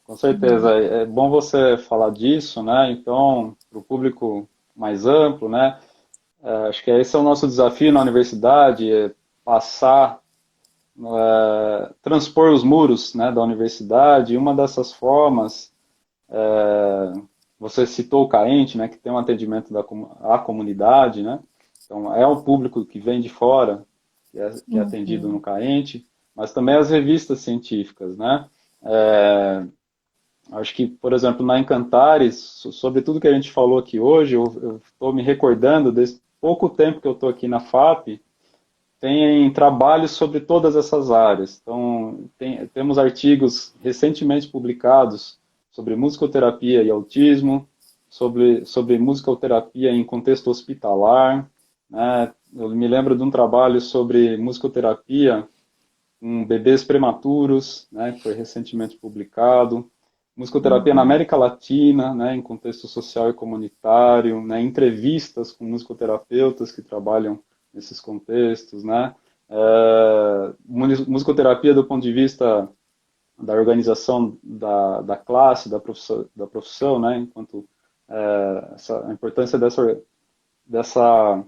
Com certeza. É bom você falar disso, né? Então, para o público mais amplo, né? Acho que esse é o nosso desafio na universidade, é passar, transpor os muros, né, da universidade. E uma dessas formas, você citou o CAENT, né, que tem um atendimento à comunidade, né? Então, é um público que vem de fora, que é atendido no CAENT, mas também as revistas científicas, né? Acho que, por exemplo, na Encantares, sobre tudo que a gente falou aqui hoje, eu estou me recordando desse pouco tempo que eu estou aqui na FAP, tem trabalhos sobre todas essas áreas. Então, temos artigos recentemente publicados sobre musicoterapia e autismo, sobre musicoterapia em contexto hospitalar, né? Eu me lembro de um trabalho sobre musicoterapia com bebês prematuros, né, que foi recentemente publicado. Musicoterapia na América Latina, né, em contexto social e comunitário, né, entrevistas com musicoterapeutas que trabalham nesses contextos, né, musicoterapia do ponto de vista da organização da classe, da profissão, né, enquanto a importância dessa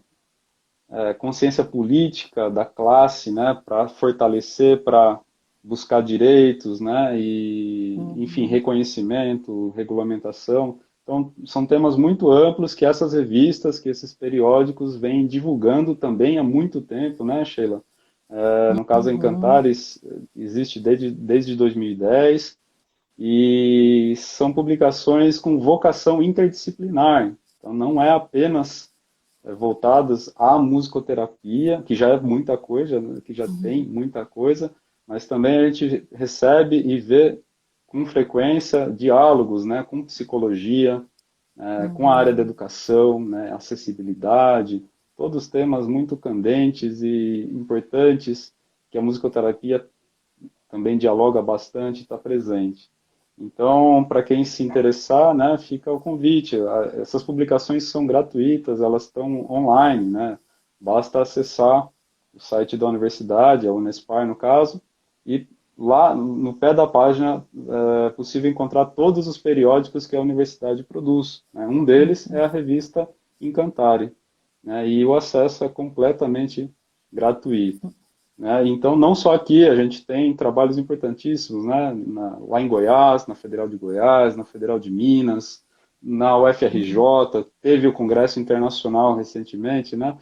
consciência política da classe, né, para fortalecer, para buscar direitos, né, e, enfim, reconhecimento, regulamentação. Então, são temas muito amplos que essas revistas, que esses periódicos vêm divulgando também há muito tempo, né, Sheila? No caso, a Encantares existe desde 2010 e são publicações com vocação interdisciplinar. Então, não é apenas voltadas à musicoterapia, que já é muita coisa, né, que já tem muita coisa, mas também a gente recebe e vê com frequência diálogos, né, com psicologia, com a área da educação, né, acessibilidade, todos temas muito candentes e importantes que a musicoterapia também dialoga bastante, está presente. Então, para quem se interessar, né, fica o convite. Essas publicações são gratuitas, elas estão online, né? Basta acessar o site da universidade, a Unespar no caso, e lá no pé da página é possível encontrar todos os periódicos que a universidade produz, né? Um deles é a revista Encantare, né? E o acesso é completamente gratuito, né? Então, não só aqui, a gente tem trabalhos importantíssimos, né? Lá em Goiás, na Federal de Goiás, na Federal de Minas, na UFRJ, teve o Congresso Internacional recentemente, né?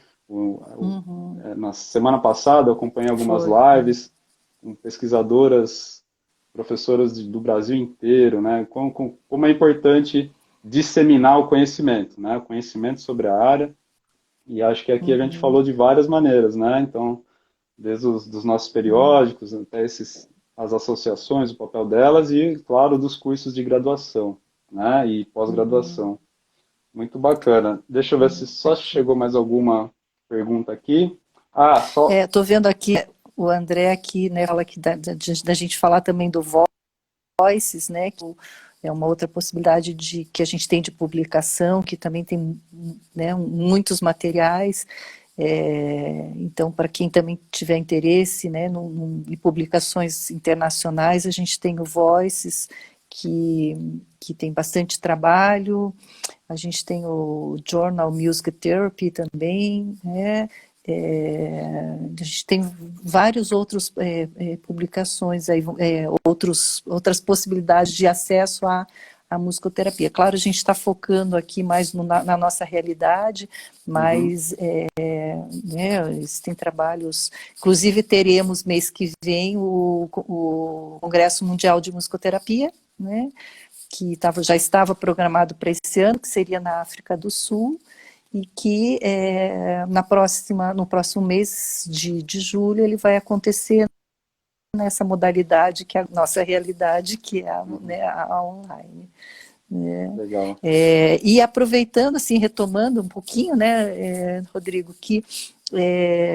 Na semana passada eu acompanhei algumas lives com pesquisadoras, professoras do Brasil inteiro, né? Como é importante disseminar o conhecimento, né? O conhecimento sobre a área, e acho que aqui a gente falou de várias maneiras, né? Então, desde dos nossos periódicos até as associações, o papel delas e, claro, dos cursos de graduação, né, e pós-graduação. Muito bacana. Deixa eu ver se só chegou mais alguma pergunta aqui. Estou vendo aqui o André aqui, né, fala que da gente falar também do Voices, né, que é uma outra possibilidade que a gente tem de publicação, que também tem, né, muitos materiais. Então, para quem também tiver interesse, né, em publicações internacionais, a gente tem o Voices, que tem bastante trabalho, a gente tem o Journal Music Therapy também, né, a gente tem várias outras publicações, aí, outras possibilidades de acesso à musicoterapia. Claro, a gente está focando aqui mais na nossa realidade, mas né, existem trabalhos, inclusive teremos mês que vem o Congresso Mundial de Musicoterapia, né, que já estava programado para esse ano, que seria na África do Sul, e que no próximo mês de julho ele vai acontecer nessa modalidade que é a nossa realidade, que é a, né, a online. Né? Legal. E aproveitando, assim, retomando um pouquinho, né, Rodrigo, que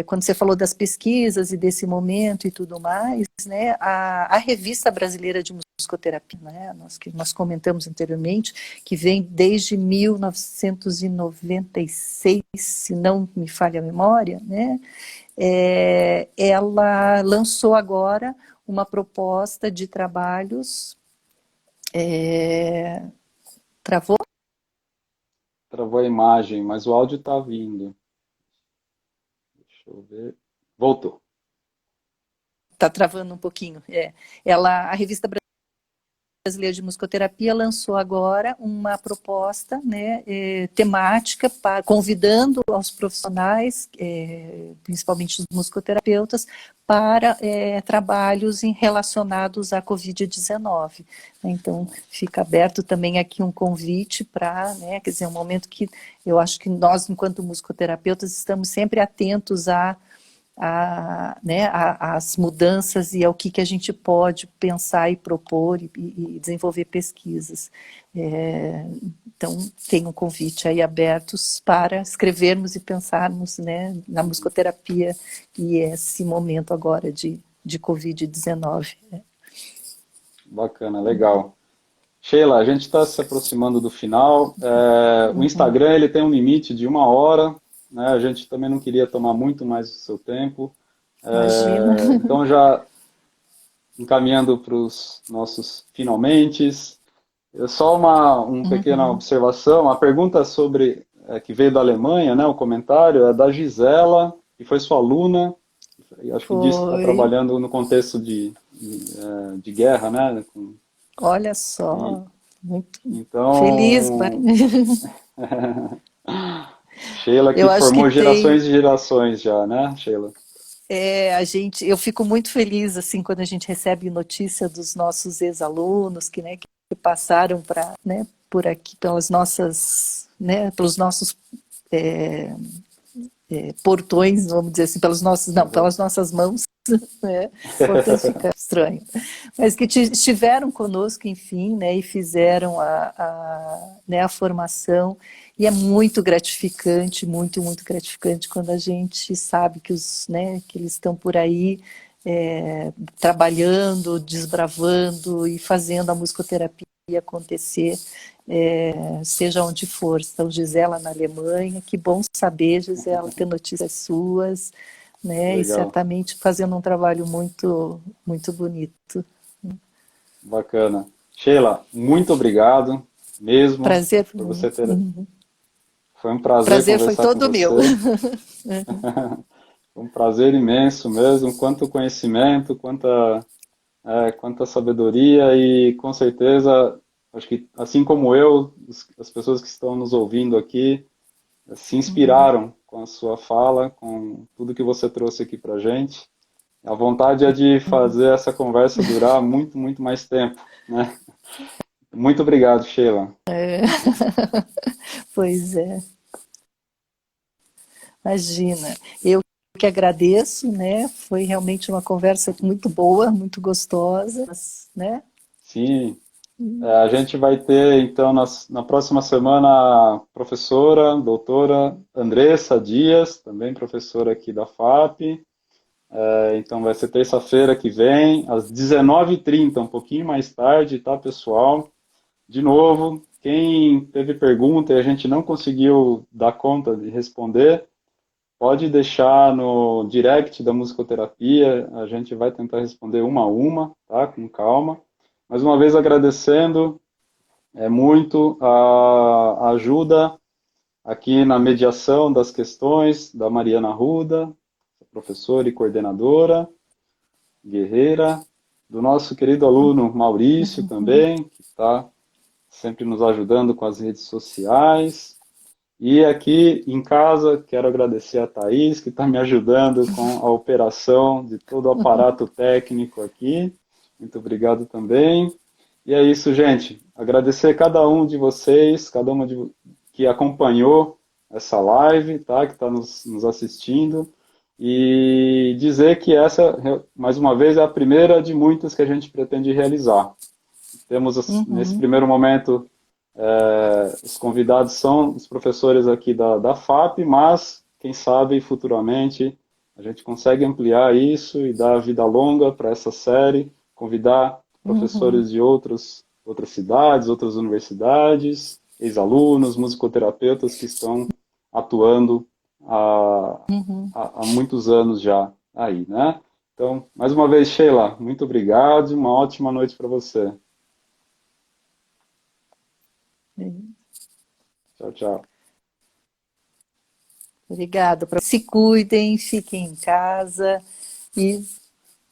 quando você falou das pesquisas e desse momento e tudo mais, né, a Revista Brasileira de Musicoterapia, né, que nós comentamos anteriormente, que vem desde 1996, se não me falha a memória, né, ela lançou agora uma proposta de trabalhos. Travou? Travou a imagem, mas o áudio está vindo. Deixa eu ver. Voltou. Está travando um pouquinho. A Revista Brasileira de Musicoterapia lançou agora uma proposta, né, temática, convidando aos profissionais, principalmente os musicoterapeutas, para trabalhos relacionados à Covid-19. Então, fica aberto também aqui um convite para, né, quer dizer, um momento que eu acho que nós, enquanto musicoterapeutas, estamos sempre atentos né, as mudanças e ao que a gente pode pensar e propor e desenvolver pesquisas. Então, tem um convite aí abertos para escrevermos e pensarmos, né, na musicoterapia e esse momento agora de Covid-19. Bacana, legal. Sheila, a gente está se aproximando do final. O Instagram ele tem um limite de 1 hora, né? A gente também não queria tomar muito mais do seu tempo. Imagina. Então, já encaminhando para os nossos finalmente, só uma pequena observação. A pergunta sobre que veio da Alemanha, né? O comentário é da Gisela, que foi sua aluna. Acho que disse que está trabalhando no contexto de guerra, né? Olha só, muito feliz. Então, Sheila que Eu acho que formou tem. gerações e gerações já, né, Sheila? Eu fico muito feliz assim quando a gente recebe notícia dos nossos ex-alunos que, né, que passaram né, por aqui pelas nossas, né, pelos nossos portões, vamos dizer assim, pelas nossas mãos, né? Portões fica estranho, mas que estiveram conosco, enfim, né, e fizeram né, a formação, e é muito gratificante, muito, muito gratificante quando a gente sabe que né, que eles estão por aí trabalhando, desbravando e fazendo a musicoterapia acontecer, seja onde for. Então, Gisela na Alemanha, que bom saber, Gisela, ter notícias suas, né? E Legal, certamente fazendo um trabalho muito, muito bonito. bacana. Sheila, muito obrigado mesmo Prazer, por você ter. Foi um prazer prazer foi conversar com todo meu. você. Foi um prazer imenso mesmo, quanto conhecimento, quanta sabedoria e com certeza, acho que assim como eu, as pessoas que estão nos ouvindo aqui se inspiraram com a sua fala, com tudo que você trouxe aqui para gente. A vontade é de fazer essa conversa durar muito, muito mais tempo, né? Muito obrigado, Sheila. Pois é, imagina. Eu que agradeço, né? Foi realmente uma conversa muito boa, muito gostosa, né? Sim, a gente vai ter, então, na próxima semana, a professora, doutora Andressa Dias, também professora aqui da FAP. Então, vai ser terça-feira que vem, às 19h30, um pouquinho mais tarde, tá, pessoal? De novo, quem teve pergunta e a gente não conseguiu dar conta de responder, pode deixar no direct da musicoterapia, a gente vai tentar responder uma a uma, tá? Com calma. Mais uma vez agradecendo muito a ajuda aqui na mediação das questões da Mariana Ruda, professora e coordenadora, guerreira, do nosso querido aluno Maurício também, que está sempre nos ajudando com as redes sociais. E aqui em casa, quero agradecer a Thaís, que está me ajudando com a operação de todo o aparato técnico aqui. Muito obrigado também. E é isso, gente. Agradecer a cada um de vocês, cada uma que acompanhou essa live, tá? Que está nos assistindo. e dizer que essa, mais uma vez, é a primeira de muitas que a gente pretende realizar. Temos, nesse Uhum, primeiro momento, os convidados são os professores aqui da FAP, mas, quem sabe, futuramente, a gente consegue ampliar isso e dar vida longa para essa série, convidar uhum, professores de outras cidades, outras universidades, ex-alunos, musicoterapeutas que estão atuando há, uhum. há muitos anos já aí, né? Então, mais uma vez, Sheila, muito obrigado e uma ótima noite para você. Tchau, tchau. Obrigada. Se cuidem, fiquem em casa e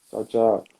Tchau, tchau.